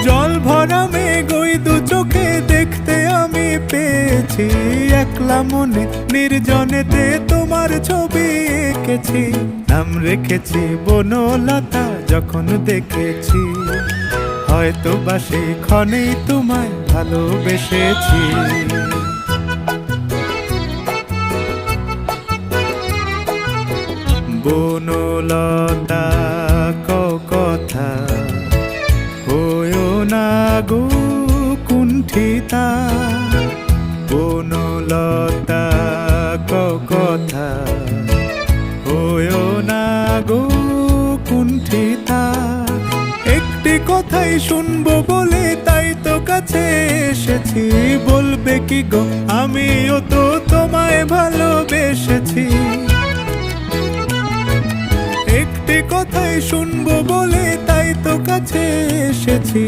জল ভরা মেঘ ওই দু চোখে দেখতে আমি পেয়েছি, একলা মনে নির্জনেতে তোমার ছবি এঁকেছি। নাম রেখেছি বনলতা যখন দেখেছি, হয়তো বা সেই ক্ষণেই তোমায় ভালোবেসেছি। বনলতা কথা হয়ো না গো কুণ্ঠিতা, বনলতা কথা হয়ো না গো কুণ্ঠিতা। একটি কথাই শুনবো বলে তাই তো কাছে এসেছি, বলবে কি গো আমিও তো তোমায় ভালোবেসেছি। একটি কথাই শুনবো বলে তাই তো কাছে এসেছি,